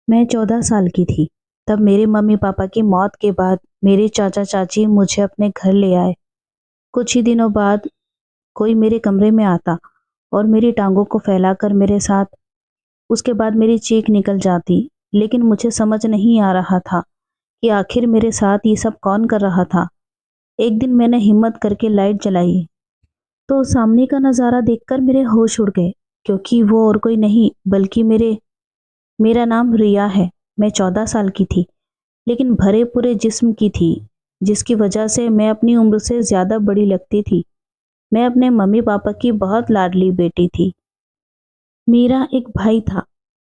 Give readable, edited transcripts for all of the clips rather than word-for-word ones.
मैं 14 साल की थी। तब मेरे मम्मी-पापा की मौत के बाद मेरे चाचा-चाची मुझे अपने घर ले आए। कुछ ही दिनों बाद कोई मेरे कमरे में आता और मेरी टाँगों को फैलाकर मेरे साथ उसके बाद मेरी चीख निकल जाती। लेकिन मुझे समझ नहीं आ रहा था कि आखिर मेरे साथ ये सब कौन कर रहा था। एक दिन मैंने हिम्मत करके लाइट जलाई, तो सामने का नज़ारा देखकर मेरे होश उड़ गए, क्योंकि वो और कोई नहीं बल्कि मेरा नाम रिया है। मैं 14 साल की थी, लेकिन भरे पूरे जिस्म की थी, जिसकी वजह से मैं अपनी उम्र से ज़्यादा बड़ी लगती थी। मैं अपने मम्मी-पापा की बहुत लाडली बेटी थी। मेरा एक भाई था।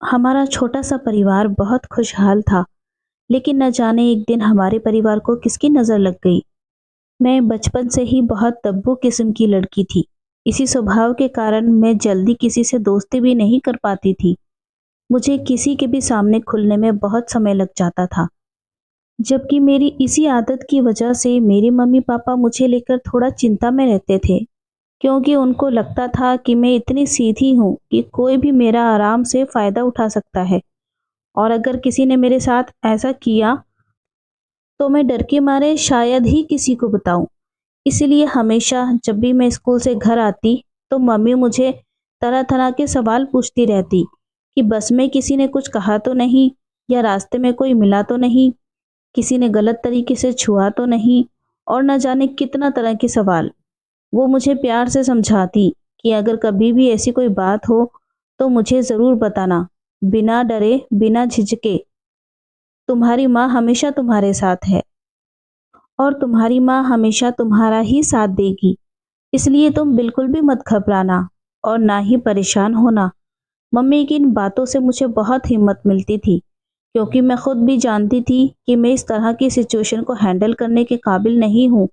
हमारा छोटा-सा परिवार बहुत खुशहाल था, लेकिन न जाने एक दिन हमारे परिवार को किसकी नज़र लग गई। मैं बचपन से ही बहुत तब्बू किस्म की लड़की थी। इसी स्वभाव के कारण मैं जल्दी किसी से दोस्ती भी नहीं कर पाती थी। मुझे किसी के भी सामने खुलने में बहुत समय लग जाता था। जबकि मेरी इसी आदत की वजह से मेरे मम्मी-पापा मुझे लेकर थोड़ा चिंता में रहते थे, क्योंकि उनको लगता था कि मैं इतनी सीधी हूँ कि कोई भी मेरा आराम से फ़ायदा उठा सकता है, और अगर किसी ने मेरे साथ ऐसा किया, तो मैं डर के मारे शायद ही किसी को बताऊँ। इसलिए हमेशा जब भी मैं स्कूल से घर आती, तो मम्मी मुझे तरह-तरह के सवाल पूछती रहती कि बस में किसी ने कुछ कहा तो नहीं, या रास्ते में कोई मिला तो नहीं, किसी ने गलत तरीके से छुआ तो नहीं, और न जाने कितना तरह के सवाल। वो मुझे प्यार से समझाती कि अगर कभी भी ऐसी कोई बात हो तो मुझे ज़रूर बताना, बिना डरे, बिना झिझके। तुम्हारी माँ हमेशा तुम्हारे साथ है, और तुम्हारी माँ हमेशा तुम्हारा ही साथ देगी। इसलिए तुम बिल्कुल भी मत घबराना और ना ही परेशान होना। मम्मी की इन बातों से मुझे बहुत हिम्मत मिलती थी, क्योंकि मैं खुद भी जानती थी कि मैं इस तरह की सिचुएशन को हैंडल करने के काबिल नहीं हूँ।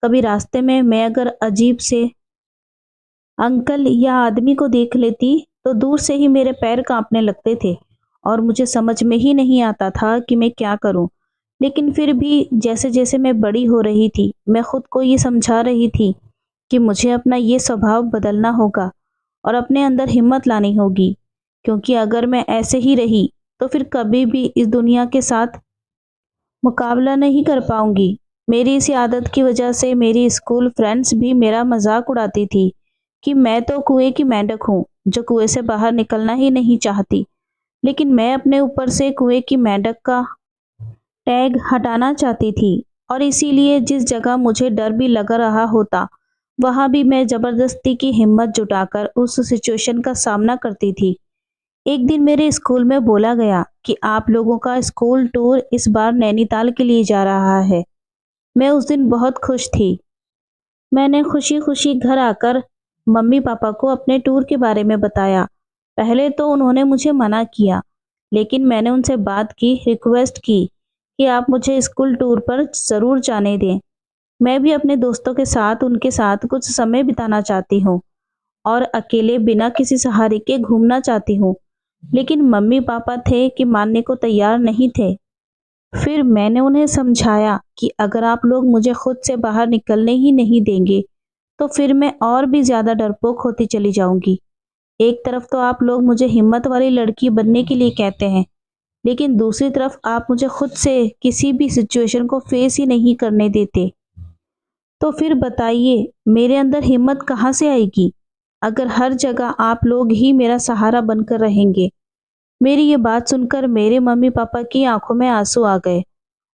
कभी रास्ते में मैं अगर अजीब से अंकल या आदमी को देख लेती, तो दूर से ही मेरे पैर कांपने लगते थे और मुझे समझ में ही नहीं आता था कि मैं क्या करूं। लेकिन फिर भी जैसे-जैसे मैं बड़ी हो रही थी, मैं खुद को ये समझा रही थी कि मुझे अपना ये स्वभाव बदलना होगा और अपने अंदर हिम्मत लानी होगी, क्योंकि अगर मैं ऐसे ही रही, तो फिर कभी भी इस दुनिया के साथ मुकाबला नहीं कर पाऊंगी। मेरी इसी आदत की वजह से मेरी स्कूल फ्रेंड्स भी मेरा मजाक उड़ाती थी कि मैं तो कुएं की मेंढक हूँ, जो कुएं से बाहर निकलना ही नहीं चाहती। लेकिन मैं अपने ऊपर से कुएं की मेंढक का टैग हटाना चाहती थी, और इसीलिए जिस जगह मुझे डर भी लग रहा होता, वहां भी मैं जबरदस्ती की हिम्मत जुटाकर उस सिचुएशन का सामना करती थी। एक दिन मेरे स्कूल में बोला गया कि आप लोगों का स्कूल टूर इस बार नैनीताल के लिए जा रहा है। मैं उस दिन बहुत खुश थी। मैंने खुशी-खुशी घर आकर मम्मी-पापा को अपने टूर के बारे में बताया। पहले तो उन्होंने मुझे मना किया, लेकिन मैंने उनसे बात की, रिक्वेस्ट की कि आप मुझे स्कूल टूर पर ज़रूर जाने दें। मैं भी अपने दोस्तों के साथ उनके साथ कुछ समय बिताना चाहती हूँ और अकेले बिना किसी सहारे के घूमना चाहती हूँ। लेकिन मम्मी-पापा थे कि मानने को तैयार नहीं थे। फिर मैंने उन्हें समझाया कि अगर आप लोग मुझे खुद से बाहर निकलने ही नहीं देंगे, तो फिर मैं और भी ज़्यादा डरपोक होती चली जाऊंगी। एक तरफ तो आप लोग मुझे हिम्मत वाली लड़की बनने के लिए कहते हैं, लेकिन दूसरी तरफ आप मुझे खुद से किसी भी सिचुएशन को फेस ही नहीं करने देते। तो फिर बताइए, मेरे अंदर हिम्मत कहाँ से आएगी, अगर हर जगह आप लोग ही मेरा सहारा बनकर रहेंगे। मेरी ये बात सुनकर मेरे मम्मी-पापा की आंखों में आंसू आ गए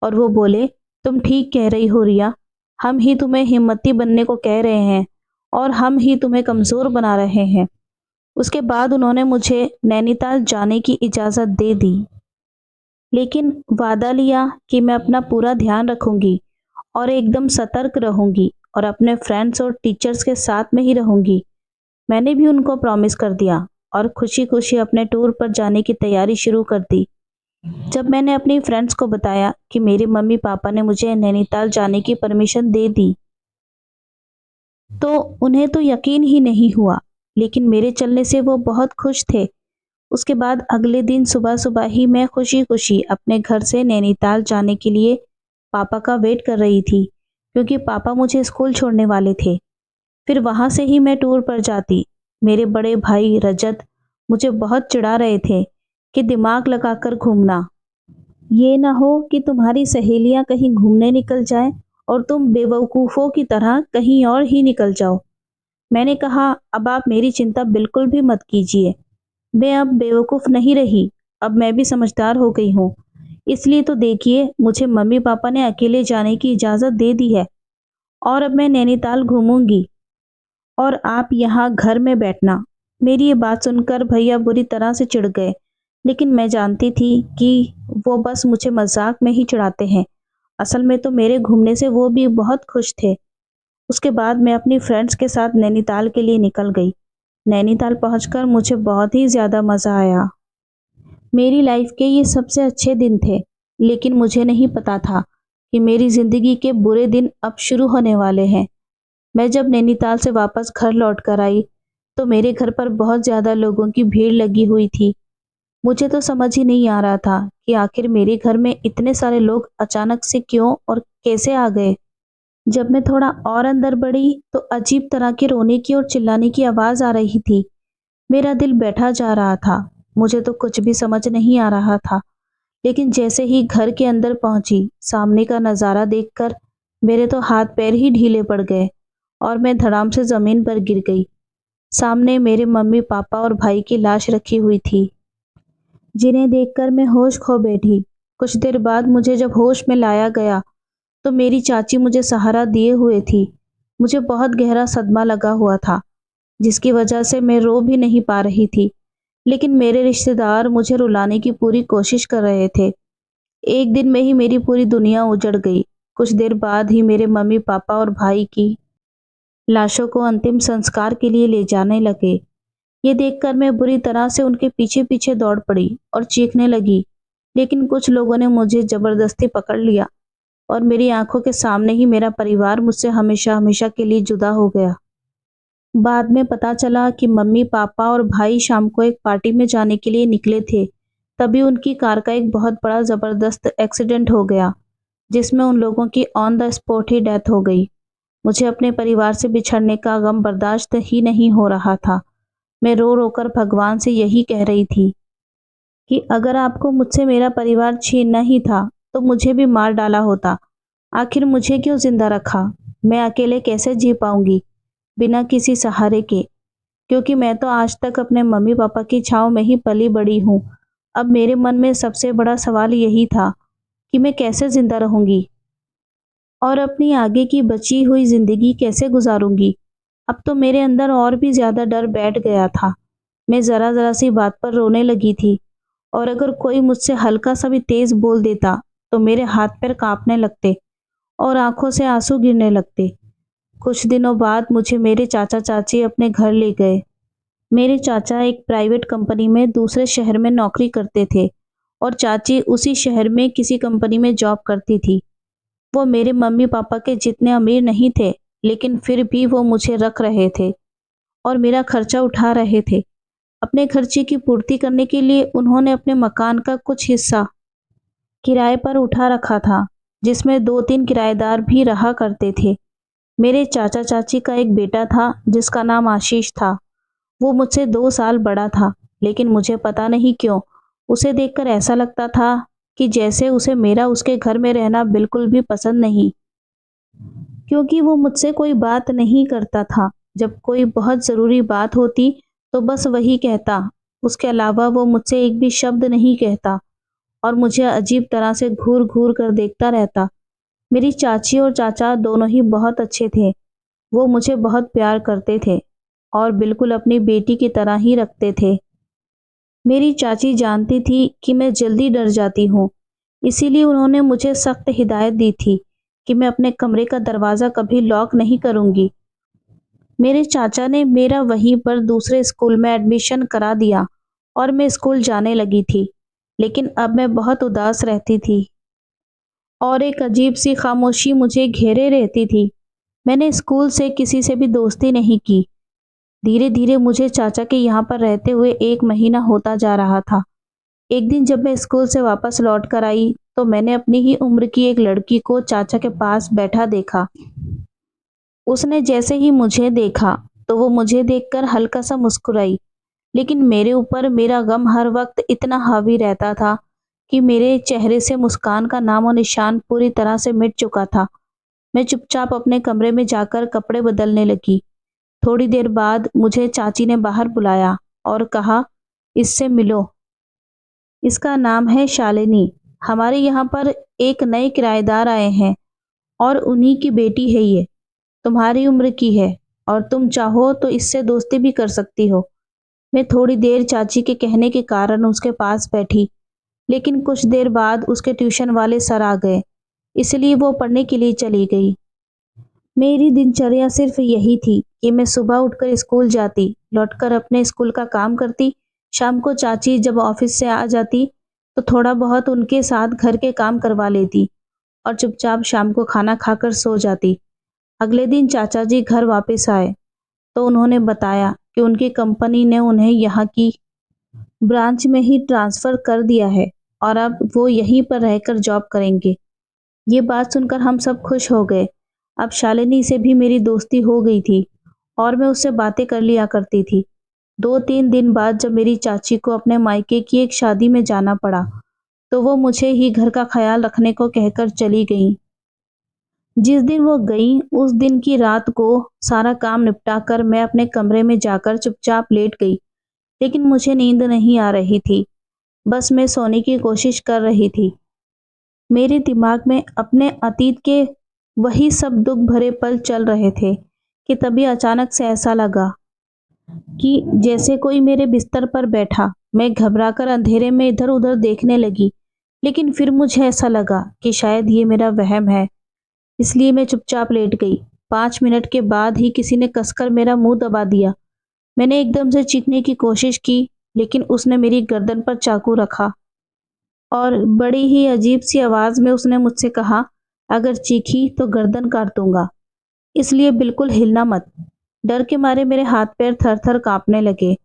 और वो बोले, तुम ठीक कह रही हो रिया, हम ही तुम्हें हिम्मती बनने को कह रहे हैं और हम ही तुम्हें कमज़ोर बना रहे हैं। उसके बाद उन्होंने मुझे नैनीताल जाने की इजाज़त दे दी, लेकिन वादा लिया कि मैं अपना पूरा ध्यान रखूंगी और एकदम सतर्क रहूंगी और अपने फ्रेंड्स और टीचर्स के साथ में ही रहूंगी। मैंने भी उनको प्रॉमिस कर दिया और खुशी-खुशी अपने टूर पर जाने की तैयारी शुरू कर दी। जब मैंने अपनी फ्रेंड्स को बताया कि मेरे मम्मी-पापा ने मुझे नैनीताल जाने की परमिशन दे दी, तो उन्हें तो यकीन ही नहीं हुआ, लेकिन मेरे चलने से वो बहुत खुश थे। उसके बाद अगले दिन सुबह-सुबह ही मैं खुशी-खुशी अपने घर से नैनीताल जाने के लिए पापा का वेट कर रही थी, क्योंकि पापा मुझे स्कूल छोड़ने वाले थे। फिर वहां से ही मैं टूर पर जाती। मेरे बड़े भाई रजत मुझे बहुत चिढ़ा रहे थे कि दिमाग लगाकर घूमना। ये ना हो कि तुम्हारी सहेलियां कहीं घूमने निकल जाएं और तुम बेवकूफ़ों की तरह कहीं और ही निकल जाओ। मैंने कहा, अब आप मेरी चिंता बिल्कुल भी मत कीजिए। मैं अब बेवकूफ़ नहीं रही, अब मैं भी समझदार हो गई हूँ। इसलिए तो देखिए, मुझे मम्मी पापा ने अकेले जाने की इजाज़त दे दी है और अब मैं नैनीताल घूमूंगी और आप यहाँ घर में बैठना। मेरी ये बात सुनकर भैया बुरी तरह से चिढ़ गए, लेकिन मैं जानती थी कि वो बस मुझे मजाक में ही चिढ़ाते हैं। असल में तो मेरे घूमने से वो भी बहुत खुश थे। उसके बाद मैं अपनी फ्रेंड्स के साथ नैनीताल के लिए निकल गई। नैनीताल पहुंचकर मुझे बहुत ही ज़्यादा मज़ा आया। मेरी लाइफ के ये सबसे अच्छे दिन थे, लेकिन मुझे नहीं पता था कि मेरी ज़िंदगी के बुरे दिन अब शुरू होने वाले हैं। मैं जब नैनीताल से वापस घर लौट कर आई, तो मेरे घर पर बहुत ज़्यादा लोगों की भीड़ लगी हुई थी। मुझे तो समझ ही नहीं आ रहा था कि आखिर मेरे घर में इतने सारे लोग अचानक से क्यों और कैसे आ गए। जब मैं थोड़ा और अंदर बढ़ी, तो अजीब तरह के रोने की और चिल्लाने की आवाज़ आ रही थी। मेरा दिल बैठा जा रहा था। मुझे तो कुछ भी समझ नहीं आ रहा था। लेकिन जैसे ही घर के अंदर पहुंची, सामने का नज़ारा देखकर मेरे तो हाथ पैर ही ढीले पड़ गए और मैं धड़ाम से ज़मीन पर गिर गई। सामने मेरे मम्मी पापा और भाई की लाश रखी हुई थी, जिन्हें देखकर मैं होश खो बैठी। कुछ देर बाद मुझे जब होश में लाया गया, तो मेरी चाची मुझे सहारा दिए हुए थी। मुझे बहुत गहरा सदमा लगा हुआ था, जिसकी वजह से मैं रो भी नहीं पा रही थी। लेकिन मेरे रिश्तेदार मुझे रुलाने की पूरी कोशिश कर रहे थे। एक दिन में ही मेरी पूरी दुनिया उजड़ गई। कुछ देर बाद ही मेरे मम्मी पापा और भाई की लाशों को अंतिम संस्कार के लिए ले जाने लगे। ये देखकर मैं बुरी तरह से उनके पीछे पीछे दौड़ पड़ी और चीखने लगी, लेकिन कुछ लोगों ने मुझे जबरदस्ती पकड़ लिया और मेरी आंखों के सामने ही मेरा परिवार मुझसे हमेशा हमेशा के लिए जुदा हो गया। बाद में पता चला कि मम्मी पापा और भाई शाम को एक पार्टी में जाने के लिए निकले थे। तभी उनकी कार का एक बहुत बड़ा ज़बरदस्त एक्सीडेंट हो गया, जिसमें उन लोगों की on the spot he death हो गई। मुझे अपने परिवार से बिछड़ने का गम बर्दाश्त ही नहीं हो रहा था। मैं रो रो कर भगवान से यही कह रही थी कि अगर आपको मुझसे मेरा परिवार छीनना ही था, तो मुझे भी मार डाला होता। आखिर मुझे क्यों जिंदा रखा? मैं अकेले कैसे जी पाऊंगी बिना किसी सहारे के? क्योंकि मैं तो आज तक अपने मम्मी पापा की छाँव में ही पली बड़ी हूँ। अब मेरे मन में सबसे बड़ा सवाल यही था कि मैं कैसे जिंदा रहूंगी और अपनी आगे की बची हुई जिंदगी कैसे गुजारूंगी। अब तो मेरे अंदर और भी ज्यादा डर बैठ गया था। मैं जरा जरा सी बात पर रोने लगी थी और अगर कोई मुझसे हल्का सा भी तेज बोल देता, तो मेरे हाथ पैर कांपने लगते और आंखों से आंसू गिरने लगते। कुछ दिनों बाद मुझे मेरे चाचा चाची अपने घर ले गए। मेरे चाचा एक प्राइवेट कंपनी में दूसरे शहर में नौकरी करते थे और चाची उसी शहर में किसी कंपनी में जॉब करती थी। वो मेरे मम्मी पापा के जितने अमीर नहीं थे, लेकिन फिर भी वो मुझे रख रहे थे और मेरा खर्चा उठा रहे थे। अपने खर्चे की पूर्ति करने के लिए उन्होंने अपने मकान का कुछ हिस्सा किराए पर उठा रखा था, जिसमें 2-3 किराएदार भी रहा करते थे। मेरे चाचा चाची का एक बेटा था जिसका नाम आशीष था। वो मुझसे 2 साल बड़ा था, लेकिन मुझे पता नहीं क्यों उसे देखकर ऐसा लगता था कि जैसे उसे मेरा उसके घर में रहना बिल्कुल भी पसंद नहीं, क्योंकि वो मुझसे कोई बात नहीं करता था। जब कोई बहुत ज़रूरी बात होती, तो बस वही कहता। उसके अलावा वो मुझसे एक भी शब्द नहीं कहता और मुझे अजीब तरह से घूर घूर कर देखता रहता। मेरी चाची और चाचा दोनों ही बहुत अच्छे थे। वो मुझे बहुत प्यार करते थे और बिल्कुल अपनी बेटी की तरह ही रखते थे। मेरी चाची जानती थी कि मैं जल्दी डर जाती हूँ, इसीलिए उन्होंने मुझे सख्त हिदायत दी थी कि मैं अपने कमरे का दरवाज़ा कभी लॉक नहीं करूँगी। मेरे चाचा ने मेरा वहीं पर दूसरे स्कूल में एडमिशन करा दिया और मैं स्कूल जाने लगी थी। लेकिन अब मैं बहुत उदास रहती थी और एक अजीब सी खामोशी मुझे घेरे रहती थी। मैंने स्कूल से किसी से भी दोस्ती नहीं की। धीरे धीरे मुझे चाचा के यहाँ पर रहते हुए 1 महीना होता जा रहा था। एक दिन जब मैं स्कूल से वापस लौट कर आई, तो मैंने अपनी ही उम्र की एक लड़की को चाचा के पास बैठा देखा। उसने जैसे ही मुझे देखा, तो वो मुझे देखकर हल्का सा मुस्कुराई, लेकिन मेरे ऊपर मेरा गम हर वक्त इतना हावी रहता था कि मेरे चेहरे से मुस्कान का नामो निशान पूरी तरह से मिट चुका था। मैं चुपचाप अपने कमरे में जाकर कपड़े बदलने लगी। थोड़ी देर बाद मुझे चाची ने बाहर बुलाया और कहा, इससे मिलो। इसका नाम है शालिनी। हमारे यहाँ पर एक नए किराएदार आए हैं और उन्हीं की बेटी है ये। तुम्हारी उम्र की है और तुम चाहो तो इससे दोस्ती भी कर सकती हो। मैं थोड़ी देर चाची के कहने के कारण उसके पास बैठी, लेकिन कुछ देर बाद उसके ट्यूशन वाले सर आ गए, इसलिए वो पढ़ने के लिए चली गई। मेरी दिनचर्या सिर्फ यही थी कि मैं सुबह उठकर स्कूल जाती, लौटकर अपने स्कूल का काम करती। शाम को चाची जब ऑफिस से आ जाती तो थोड़ा बहुत उनके साथ घर के काम करवा लेती और चुपचाप शाम को खाना खाकर सो जाती। अगले दिन चाचा जी घर वापस आए तो उन्होंने बताया कि उनकी कंपनी ने उन्हें यहाँ की ब्रांच में ही ट्रांसफर कर दिया है और अब वो यहीं पर रहकर जॉब करेंगे। ये बात सुनकर हम सब खुश हो गए। अब शालिनी से भी मेरी दोस्ती हो गई थी और मैं उससे बातें कर लिया करती थी। 2-3 दिन बाद जब मेरी चाची को अपने मायके की एक शादी में जाना पड़ा, तो वो मुझे ही घर का ख्याल रखने को कहकर चली गईं। जिस दिन वो गईं, उस दिन की रात को सारा काम निपटाकर मैं अपने कमरे में जाकर चुपचाप लेट गई, लेकिन मुझे नींद नहीं आ रही थी। बस मैं सोने की कोशिश कर रही थी। मेरे दिमाग में अपने अतीत के वही सब दुख भरे पल चल रहे थे कि तभी अचानक से ऐसा लगा कि जैसे कोई मेरे बिस्तर पर बैठा। मैं घबराकर अंधेरे में इधर उधर देखने लगी, लेकिन फिर मुझे ऐसा लगा कि शायद ये मेरा वहम है, इसलिए मैं चुपचाप लेट गई। 5 मिनट के बाद ही किसी ने कसकर मेरा मुंह दबा दिया। मैंने एकदम से चीखने की कोशिश की, लेकिन उसने मेरी गर्दन पर चाकू रखा और बड़ी ही अजीब सी आवाज में उसने मुझसे कहा, अगर चीखी तो गर्दन काट दूंगा, इसलिए बिल्कुल हिलना मत। डर के मारे मेरे हाथ पैर थर थर कांपने लगे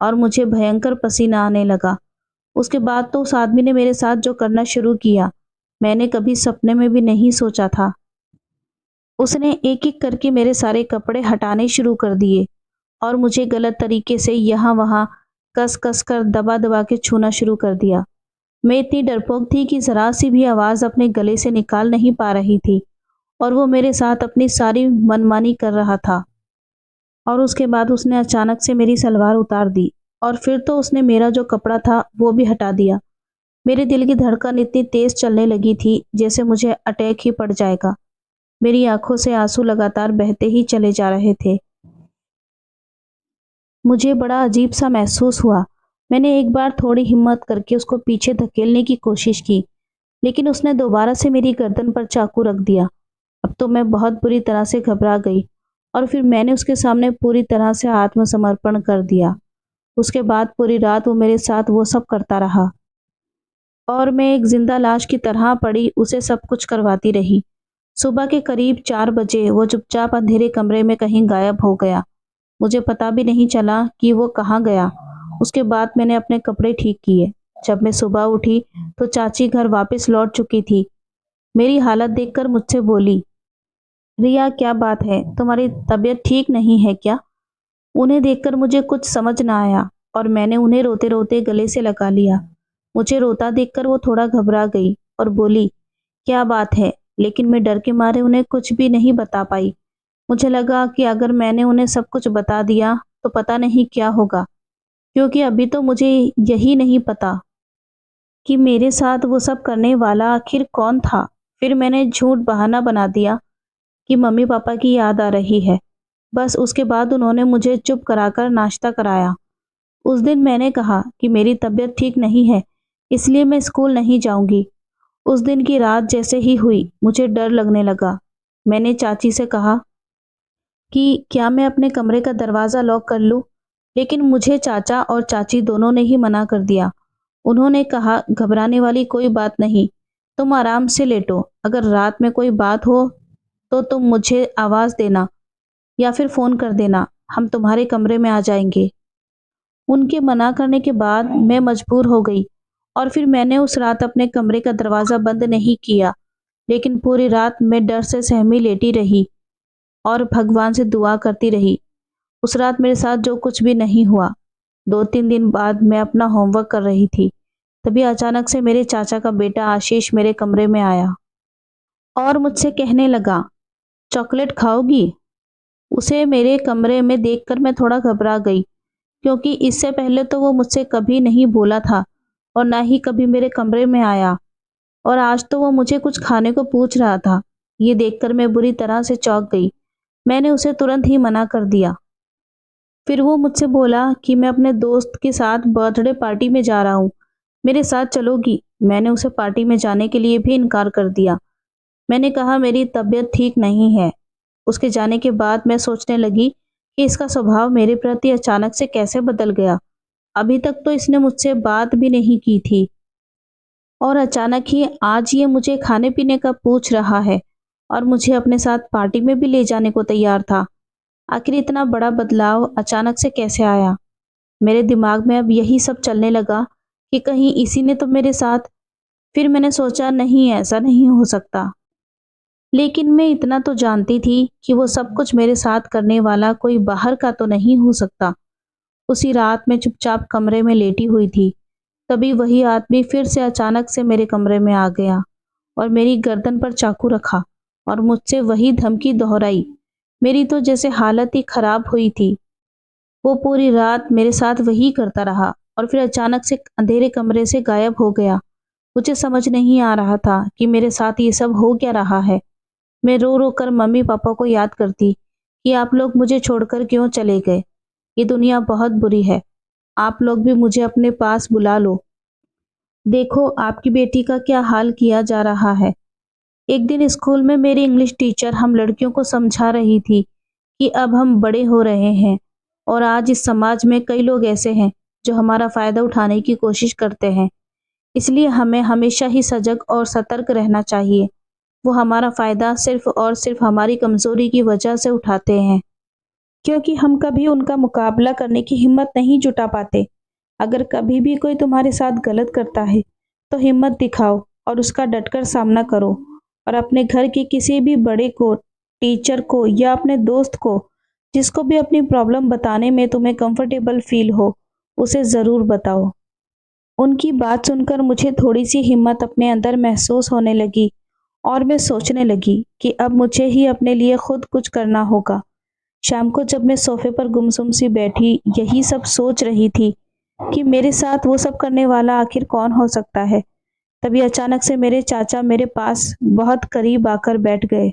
और मुझे भयंकर पसीना आने लगा। उसके बाद तो उस आदमी ने मेरे साथ जो करना शुरू किया, मैंने कभी सपने में भी नहीं सोचा था। उसने एक एक करके मेरे सारे कपड़े हटाने शुरू कर दिए और मुझे गलत तरीके से यहाँ वहाँ कस कस कर दबा दबा के छूना शुरू कर दिया। मैं इतनी डरपोक थी कि जरा सी भी आवाज अपने गले से निकाल नहीं पा रही थी और वो मेरे साथ अपनी सारी मनमानी कर रहा था। और उसके बाद उसने अचानक से मेरी सलवार उतार दी और फिर तो उसने मेरा जो कपड़ा था वो भी हटा दिया। मेरे दिल की धड़कन इतनी तेज चलने लगी थी जैसे मुझे अटैक ही पड़ जाएगा। मेरी आंखों से आंसू लगातार बहते ही चले जा रहे थे। मुझे बड़ा अजीब सा महसूस हुआ। मैंने एक बार थोड़ी हिम्मत करके उसको पीछे धकेलने की कोशिश की, लेकिन उसने दोबारा से मेरी गर्दन पर चाकू रख दिया। अब तो मैं बहुत बुरी तरह से घबरा गई और फिर मैंने उसके सामने पूरी तरह से आत्मसमर्पण कर दिया। उसके बाद पूरी रात वो मेरे साथ वो सब करता रहा और मैं एक जिंदा लाश की तरह पड़ी उसे सब कुछ करवाती रही। सुबह के करीब 4 बजे वो चुपचाप अंधेरे कमरे में कहीं गायब हो गया। मुझे पता भी नहीं चला कि वो कहाँ गया। उसके बाद मैंने अपने कपड़े ठीक किए। जब मैं सुबह उठी तो चाची घर वापस लौट चुकी थी। मेरी हालत देखकर मुझसे बोली, रिया क्या बात है, तुम्हारी तबीयत ठीक नहीं है क्या? उन्हें देखकर मुझे कुछ समझ ना आया और मैंने उन्हें रोते रोते गले से लगा लिया। मुझे रोता देखकर वो थोड़ा घबरा गई और बोली, क्या बात है? लेकिन मैं डर के मारे उन्हें कुछ भी नहीं बता पाई। मुझे लगा कि अगर मैंने उन्हें सब कुछ बता दिया तो पता नहीं क्या होगा, क्योंकि अभी तो मुझे यही नहीं पता कि मेरे साथ वो सब करने वाला आखिर कौन था। फिर मैंने झूठ बहाना बना दिया कि मम्मी पापा की याद आ रही है। बस उसके बाद उन्होंने मुझे चुप कराकर नाश्ता कराया। उस दिन मैंने कहा कि मेरी तबीयत ठीक नहीं है, इसलिए मैं स्कूल नहीं जाऊंगी। उस दिन की रात जैसे ही हुई मुझे डर लगने लगा। मैंने चाची से कहा कि क्या मैं अपने कमरे का दरवाज़ा लॉक कर लूं? लेकिन मुझे चाचा और चाची दोनों ने ही मना कर दिया। उन्होंने कहा, घबराने वाली कोई बात नहीं, तुम आराम से लेटो। अगर रात में कोई बात हो तो तुम मुझे आवाज़ देना या फिर फ़ोन कर देना, हम तुम्हारे कमरे में आ जाएंगे। उनके मना करने के बाद मैं मजबूर हो गई और फिर मैंने उस रात अपने कमरे का दरवाज़ा बंद नहीं किया, लेकिन पूरी रात मैं डर से सहमी लेटी रही और भगवान से दुआ करती रही। उस रात मेरे साथ जो कुछ भी नहीं हुआ, 2-3 दिन बाद मैं अपना होमवर्क कर रही थी, तभी अचानक से मेरे चाचा का बेटा आशीष मेरे कमरे में आया और मुझसे कहने लगा, चॉकलेट खाओगी? उसे मेरे कमरे में देखकर मैं थोड़ा घबरा गई, क्योंकि इससे पहले तो वो मुझसे कभी नहीं बोला था और ना ही कभी मेरे कमरे में आया, और आज तो वो मुझे कुछ खाने को पूछ रहा था। ये देखकर मैं बुरी तरह से चौंक गई। मैंने उसे तुरंत ही मना कर दिया। फिर वो मुझसे बोला कि मैं अपने दोस्त के साथ बर्थडे पार्टी में जा रहा हूँ, मेरे साथ चलोगी? मैंने उसे पार्टी में जाने के लिए भी इनकार कर दिया। मैंने कहा मेरी तबीयत ठीक नहीं है। उसके जाने के बाद मैं सोचने लगी कि इसका स्वभाव मेरे प्रति अचानक से कैसे बदल गया। अभी तक तो इसने मुझसे बात भी नहीं की थी और अचानक ही आज ये मुझे खाने पीने का पूछ रहा है और मुझे अपने साथ पार्टी में भी ले जाने को तैयार था। आखिर इतना बड़ा बदलाव अचानक से कैसे आया? मेरे दिमाग में अब यही सब चलने लगा कि कहीं इसी ने तो मेरे साथ। फिर मैंने सोचा नहीं, ऐसा नहीं हो सकता। लेकिन मैं इतना तो जानती थी कि वो सब कुछ मेरे साथ करने वाला कोई बाहर का तो नहीं हो सकता। उसी रात मैं चुपचाप कमरे में लेटी हुई थी, तभी वही आदमी फिर से अचानक से मेरे कमरे में आ गया और मेरी गर्दन पर चाकू रखा और मुझसे वही धमकी दोहराई। मेरी तो जैसे हालत ही खराब हुई थी। वो पूरी रात मेरे साथ वही करता रहा और फिर अचानक से अंधेरे कमरे से गायब हो गया। मुझे समझ नहीं आ रहा था कि मेरे साथ ये सब हो क्या रहा है। मैं रो रो कर मम्मी पापा को याद करती कि आप लोग मुझे छोड़कर क्यों चले गए। ये दुनिया बहुत बुरी है। आप लोग भी मुझे अपने पास बुला लो। देखो आपकी बेटी का क्या हाल किया जा रहा है। एक दिन स्कूल में मेरी इंग्लिश टीचर हम लड़कियों को समझा रही थी कि अब हम बड़े हो रहे हैं और आज इस समाज में कई लोग ऐसे हैं जो हमारा फायदा उठाने की कोशिश करते हैं। इसलिए हमें हमेशा ही सजग और सतर्क रहना चाहिए। वो हमारा फायदा सिर्फ और सिर्फ हमारी कमजोरी की वजह से उठाते हैं, क्योंकि हम कभी उनका मुकाबला करने की हिम्मत नहीं जुटा पाते। अगर कभी भी कोई तुम्हारे साथ गलत करता है तो हिम्मत दिखाओ और उसका डटकर सामना करो, और अपने घर के किसी भी बड़े को, टीचर को या अपने दोस्त को, जिसको भी अपनी प्रॉब्लम बताने में तुम्हें कंफर्टेबल फील हो, उसे ज़रूर बताओ। उनकी बात सुनकर मुझे थोड़ी सी हिम्मत अपने अंदर महसूस होने लगी और मैं सोचने लगी कि अब मुझे ही अपने लिए खुद कुछ करना होगा। शाम को जब मैं सोफे पर गुमसुम सी बैठी यही सब सोच रही थी कि मेरे साथ वो सब करने वाला आखिर कौन हो सकता है, तभी अचानक से मेरे चाचा मेरे पास बहुत करीब आकर बैठ गए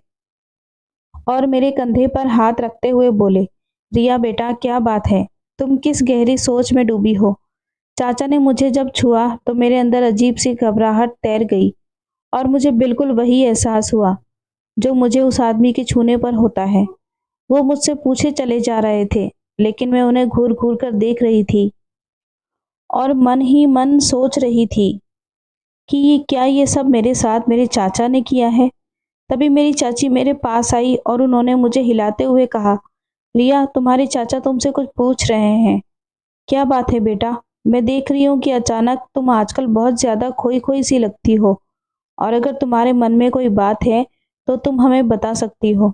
और मेरे कंधे पर हाथ रखते हुए बोले, रिया बेटा क्या बात है, तुम किस गहरी सोच में डूबी हो? चाचा ने मुझे जब छुआ तो मेरे अंदर अजीब सी घबराहट तैर गई और मुझे बिल्कुल वही एहसास हुआ जो मुझे उस आदमी के छूने पर होता है। वो मुझसे पूछे चले जा रहे थे, लेकिन मैं उन्हें घूर घूर कर देख रही थी और मन ही मन सोच रही थी कि क्या ये सब मेरे साथ मेरे चाचा ने किया है। तभी मेरी चाची मेरे पास आई और उन्होंने मुझे हिलाते हुए कहा, रिया तुम्हारे चाचा तुमसे कुछ पूछ रहे हैं। क्या बात है बेटा? मैं देख रही हूँ कि अचानक तुम आजकल बहुत ज्यादा खोई खोई सी लगती हो, और अगर तुम्हारे मन में कोई बात है तो तुम हमें बता सकती हो।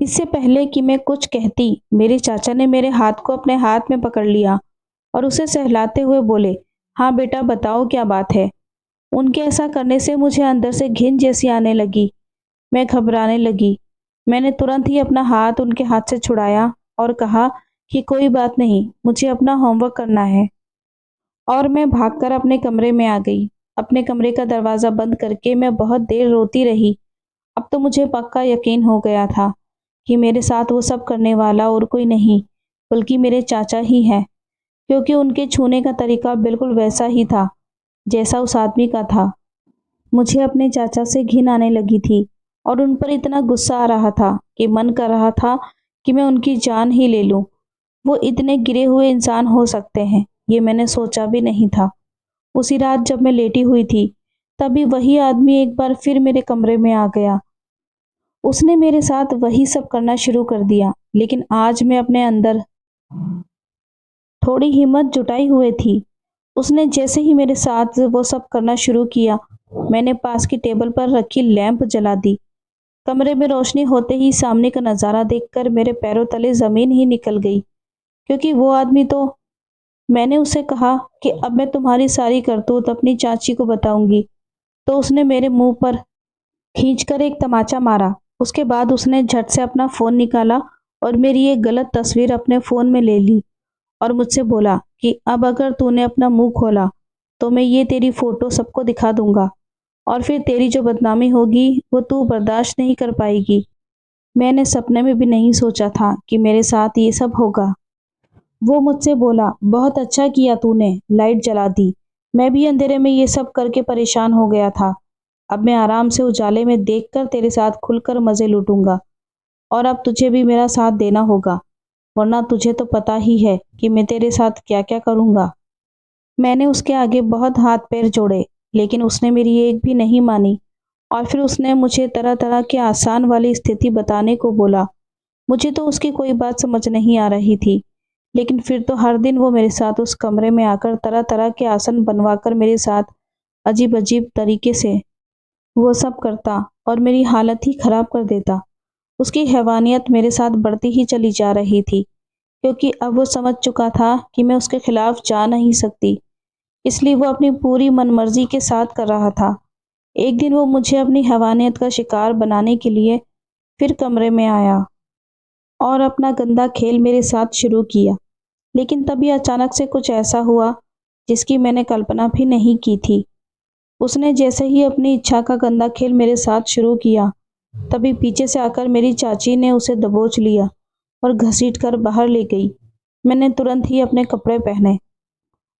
इससे पहले कि मैं कुछ कहती, मेरे चाचा ने मेरे हाथ को अपने हाथ में पकड़ लिया और उसे सहलाते हुए बोले, हाँ बेटा बताओ क्या बात है। उनके ऐसा करने से मुझे अंदर से घिन जैसी आने लगी। मैं घबराने लगी। मैंने तुरंत ही अपना हाथ उनके हाथ से छुड़ाया और कहा कि कोई बात नहीं, मुझे अपना होमवर्क करना है। और मैं भागकर अपने कमरे में आ गई। अपने कमरे का दरवाज़ा बंद करके मैं बहुत देर रोती रही। अब तो मुझे पक्का यकीन हो गया था कि मेरे साथ वो सब करने वाला और कोई नहीं बल्कि मेरे चाचा ही हैं, क्योंकि उनके छूने का तरीका बिल्कुल वैसा ही था जैसा उस आदमी का था। मुझे अपने चाचा से घिन आने लगी थी और उन पर इतना गुस्सा आ रहा था कि मन कर रहा था कि मैं उनकी जान ही ले लूं। वो इतने गिरे हुए इंसान हो सकते हैं, ये मैंने सोचा भी नहीं था। उसी रात जब मैं लेटी हुई थी तभी वही आदमी एक बार फिर मेरे कमरे में आ गया। उसने मेरे साथ वही सब करना शुरू कर दिया, लेकिन आज मैं अपने अंदर थोड़ी हिम्मत जुटाई हुए थी। उसने जैसे ही मेरे साथ वो सब करना शुरू किया, मैंने पास की टेबल पर रखी लैंप जला दी। कमरे में रोशनी होते ही सामने का नज़ारा देखकर मेरे पैरों तले जमीन ही निकल गई, क्योंकि वो आदमी तो मैंने उसे कहा कि अब मैं तुम्हारी सारी करतूत अपनी चाची को बताऊंगी। तो उसने मेरे मुंह पर खींचकर एक तमाचा मारा। उसके बाद उसने झट से अपना फ़ोन निकाला और मेरी एक गलत तस्वीर अपने फ़ोन में ले ली और मुझसे बोला कि अब अगर तूने अपना मुंह खोला तो मैं ये तेरी फ़ोटो सबको दिखा दूंगा और फिर तेरी जो बदनामी होगी वो तू बर्दाश्त नहीं कर पाएगी। मैंने सपने में भी नहीं सोचा था कि मेरे साथ ये सब होगा। वो मुझसे बोला, बहुत अच्छा किया तूने लाइट जला दी। मैं भी अंधेरे में ये सब करके परेशान हो गया था। अब मैं आराम से उजाले में देखकर तेरे साथ खुलकर मज़े लूटूंगा। और अब तुझे भी मेरा साथ देना होगा, वरना तुझे तो पता ही है कि मैं तेरे साथ क्या क्या करूंगा। मैंने उसके आगे बहुत हाथ पैर जोड़े, लेकिन उसने मेरी एक भी नहीं मानी और फिर उसने मुझे तरह तरह के आसान वाली स्थिति बताने को बोला। मुझे तो उसकी कोई बात समझ नहीं आ रही थी, लेकिन फिर तो हर दिन वो मेरे साथ उस कमरे में आकर तरह तरह के आसन बनवाकर मेरे साथ अजीब अजीब तरीके से वो सब करता और मेरी हालत ही खराब कर देता। उसकी हैवानियत मेरे साथ बढ़ती ही चली जा रही थी, क्योंकि अब वो समझ चुका था कि मैं उसके खिलाफ जा नहीं सकती, इसलिए वो अपनी पूरी मनमर्जी के साथ कर रहा था। एक दिन वो मुझे अपनी हैवानियत का शिकार बनाने के लिए फिर कमरे में आया और अपना गंदा खेल मेरे साथ शुरू किया। लेकिन तभी अचानक से कुछ ऐसा हुआ जिसकी मैंने कल्पना भी नहीं की थी। उसने जैसे ही अपनी इच्छा का गंदा खेल मेरे साथ शुरू किया, तभी पीछे से आकर मेरी चाची ने उसे दबोच लिया और घसीटकर बाहर ले गई। मैंने तुरंत ही अपने कपड़े पहने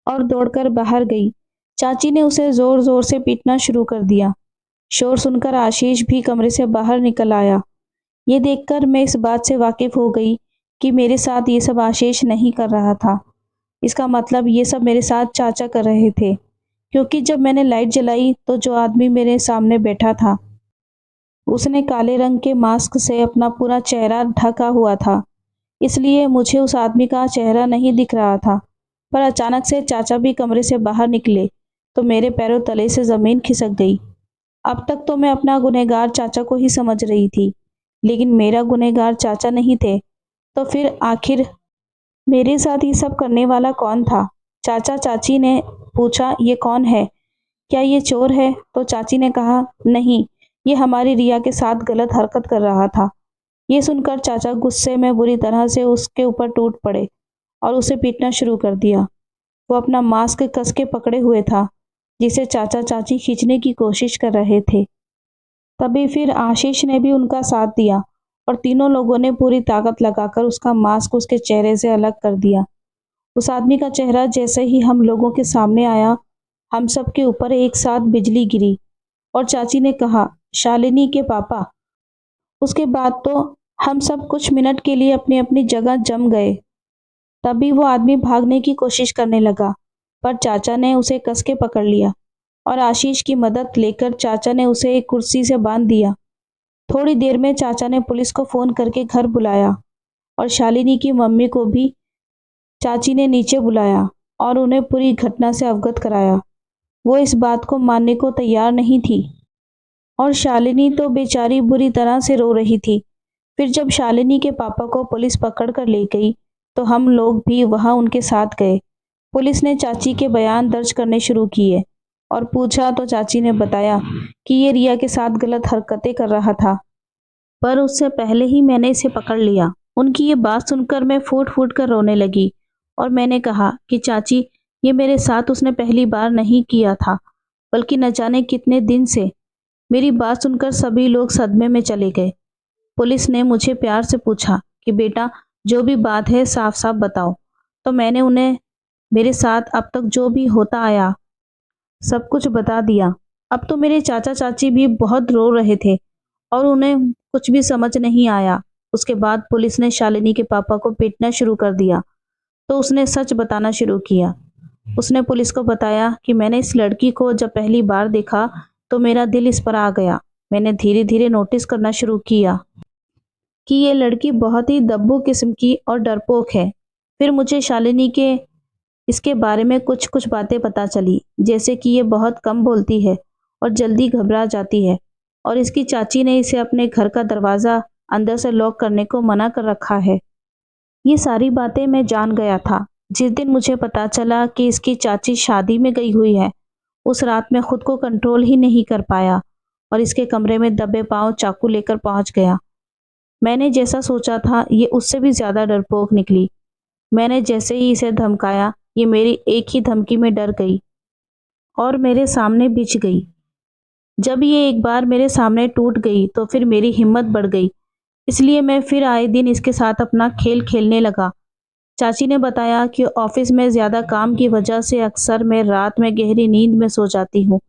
और दौड़कर बाहर गई। चाची ने उसे जोर जोर से पीटना शुरू कर दिया। शोर सुनकर आशीष भी कमरे से बाहर निकल आया। ये देखकर मैं इस बात से वाकिफ हो गई कि मेरे साथ ये सब आशीष नहीं कर रहा था। इसका मतलब ये सब मेरे साथ चाचा कर रहे थे, क्योंकि जब मैंने लाइट जलाई तो जो आदमी मेरे सामने बैठा था उसने काले रंग के मास्क से अपना पूरा चेहरा ढका हुआ था, इसलिए मुझे उस आदमी का चेहरा नहीं दिख रहा था। पर अचानक से चाचा भी कमरे से बाहर निकले तो मेरे पैरों तले से ज़मीन खिसक गई। अब तक तो मैं अपना गुनहगार चाचा को ही समझ रही थी, लेकिन मेरा गुनहगार चाचा नहीं थे। तो फिर आखिर मेरे साथ ये सब करने वाला कौन था? चाचा चाची ने पूछा, ये कौन है? क्या ये चोर है? तो चाची ने कहा, नहीं, ये हमारी रिया के साथ गलत हरकत कर रहा था। ये सुनकर चाचा गुस्से में बुरी तरह से उसके ऊपर टूट पड़े और उसे पीटना शुरू कर दिया। वो अपना मास्क कस के पकड़े हुए था, जिसे चाचा चाची खींचने की कोशिश कर रहे थे। तभी फिर आशीष ने भी उनका साथ दिया और तीनों लोगों ने पूरी ताकत लगाकर उसका मास्क उसके चेहरे से अलग कर दिया। उस आदमी का चेहरा जैसे ही हम लोगों के सामने आया, हम सब के ऊपर एक साथ बिजली गिरी और चाची ने कहा, शालिनी के पापा। उसके बाद तो हम सब कुछ मिनट के लिए अपनी अपनी जगह जम गए। तभी वो आदमी भागने की कोशिश करने लगा, पर चाचा ने उसे कस के पकड़ लिया और आशीष की मदद लेकर चाचा ने उसे एक कुर्सी से बांध दिया। थोड़ी देर में चाचा ने पुलिस को फ़ोन करके घर बुलाया और शालिनी की मम्मी को भी चाची ने नीचे बुलाया और उन्हें पूरी घटना से अवगत कराया। वो इस बात को मानने को तैयार नहीं थी और शालिनी तो बेचारी बुरी तरह से रो रही थी। फिर जब शालिनी के पापा को पुलिस पकड़ कर ले गई तो हम लोग भी वहां उनके साथ गए। पुलिस ने चाची के बयान दर्ज करने शुरू किए और पूछा तो चाची ने बताया कि ये रिया के साथ गलत हरकतें कर रहा था, पर उससे पहले ही मैंने इसे पकड़ लिया। उनकी ये बात सुनकर मैं फूट फूट कर रोने लगी और मैंने कहा कि चाची, ये मेरे साथ उसने पहली बार नहीं किया था, बल्कि न जाने कितने दिन से। मेरी बात सुनकर सभी लोग सदमे में चले गए। पुलिस ने मुझे प्यार से पूछा कि बेटा, जो भी बात है साफ साफ बताओ। तो मैंने उन्हें मेरे साथ अब तक जो भी होता आया सब कुछ बता दिया। अब तो मेरे चाचा चाची भी बहुत रो रहे थे और उन्हें कुछ भी समझ नहीं आया। उसके बाद पुलिस ने शालिनी के पापा को पीटना शुरू कर दिया तो उसने सच बताना शुरू किया। उसने पुलिस को बताया कि मैंने इस लड़की को जब पहली बार देखा तो मेरा दिल इस पर आ गया। मैंने धीरे धीरे नोटिस करना शुरू किया कि ये लड़की बहुत ही दब्बू किस्म की और डरपोक है। फिर मुझे शालिनी के इसके बारे में कुछ कुछ बातें पता चली, जैसे कि ये बहुत कम बोलती है और जल्दी घबरा जाती है और इसकी चाची ने इसे अपने घर का दरवाज़ा अंदर से लॉक करने को मना कर रखा है। ये सारी बातें मैं जान गया था, जिस दिन मुझे पता चला कि इसकी चाची शादी में गई हुई है, उस रात मैं खुद को कंट्रोल ही नहीं कर पाया और इसके कमरे में दबे पांव चाकू लेकर पहुंच गया। मैंने जैसा सोचा था ये उससे भी ज्यादा डरपोक निकली। मैंने जैसे ही इसे धमकाया, ये मेरी एक ही धमकी में डर गई और मेरे सामने बिछ गई। जब ये एक बार मेरे सामने टूट गई तो फिर मेरी हिम्मत बढ़ गई, इसलिए मैं फिर आए दिन इसके साथ अपना खेल खेलने लगा। चाची ने बताया कि ऑफिस में ज्यादा काम की वजह से अक्सर मैं रात में गहरी नींद में सो जाती हूँ,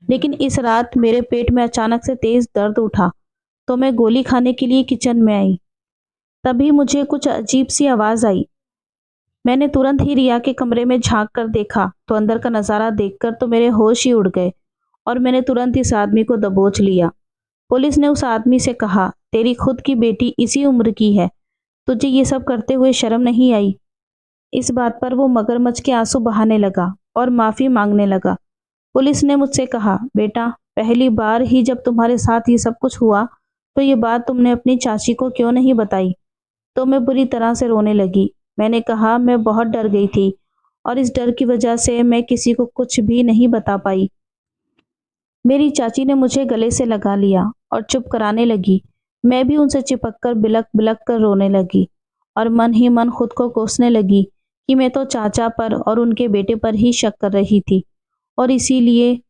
लेकिन इस रात मेरे पेट में अचानक से तेज दर्द उठा तो मैं गोली खाने के लिए किचन में आई। तभी मुझे कुछ अजीब सी आवाज आई। मैंने तुरंत ही रिया के कमरे में झांक कर देखा तो अंदर का नजारा देखकर तो मेरे होश ही उड़ गए और मैंने तुरंत इस आदमी को दबोच लिया। पुलिस ने उस आदमी से कहा, तेरी खुद की बेटी इसी उम्र की है, तुझे ये सब करते हुए शर्म नहीं आई? इस बात पर वो मगरमच्छ के आंसू बहाने लगा और माफी मांगने लगा। पुलिस ने मुझसे कहा, बेटा, पहली बार ही जब तुम्हारे साथ ये सब कुछ हुआ तो ये बात तुमने अपनी चाची को क्यों नहीं बताई? तो मैं बुरी तरह से रोने लगी। मैंने कहा, मैं बहुत डर गई थी और इस डर की वजह से मैं किसी को कुछ भी नहीं बता पाई। मेरी चाची ने मुझे गले से लगा लिया और चुप कराने लगी। मैं भी उनसे चिपक कर बिलक बिलक कर रोने लगी और मन ही मन खुद को कोसने लगी कि मैं तो चाचा पर और उनके बेटे पर ही शक कर रही थी और इसीलिए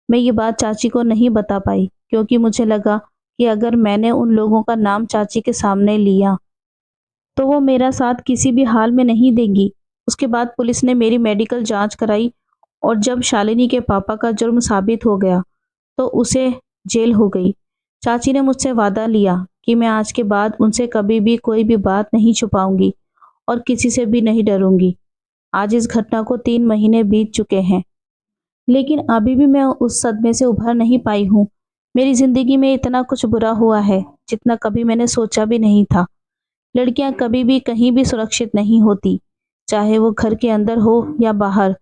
मैं ये बात चाची को नहीं बता पाई, क्योंकि मुझे लगा कि अगर मैंने उन लोगों का नाम चाची के सामने लिया तो वो मेरा साथ किसी भी हाल में नहीं देंगी। उसके बाद पुलिस ने मेरी मेडिकल जांच कराई और जब शालिनी के पापा का जुर्म साबित हो गया तो उसे जेल हो गई। चाची ने मुझसे वादा लिया कि मैं आज के बाद उनसे कभी भी कोई भी बात नहीं छुपाऊंगी और किसी से भी नहीं डरूंगी। आज इस घटना को 3 महीने बीत चुके हैं, लेकिन अभी भी मैं उस सदमे से उभर नहीं पाई हूँ। मेरी जिंदगी में इतना कुछ बुरा हुआ है जितना कभी मैंने सोचा भी नहीं था। लड़कियां कभी भी कहीं भी सुरक्षित नहीं होती, चाहे वो घर के अंदर हो या बाहर।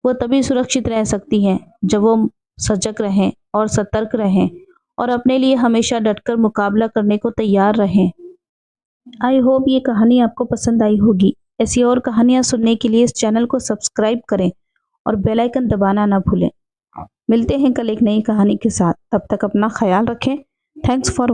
वो तभी सुरक्षित रह सकती हैं जब वो सजग रहें और सतर्क रहें और अपने लिए हमेशा डटकर मुकाबला करने को तैयार रहें। आई होप ये कहानी आपको पसंद आई होगी। ऐसी और कहानियां सुनने के लिए इस चैनल को सब्सक्राइब करें और बेल आइकन दबाना ना भूलें। मिलते हैं कल एक नई कहानी के साथ, तब तक अपना ख्याल रखें। Thanks for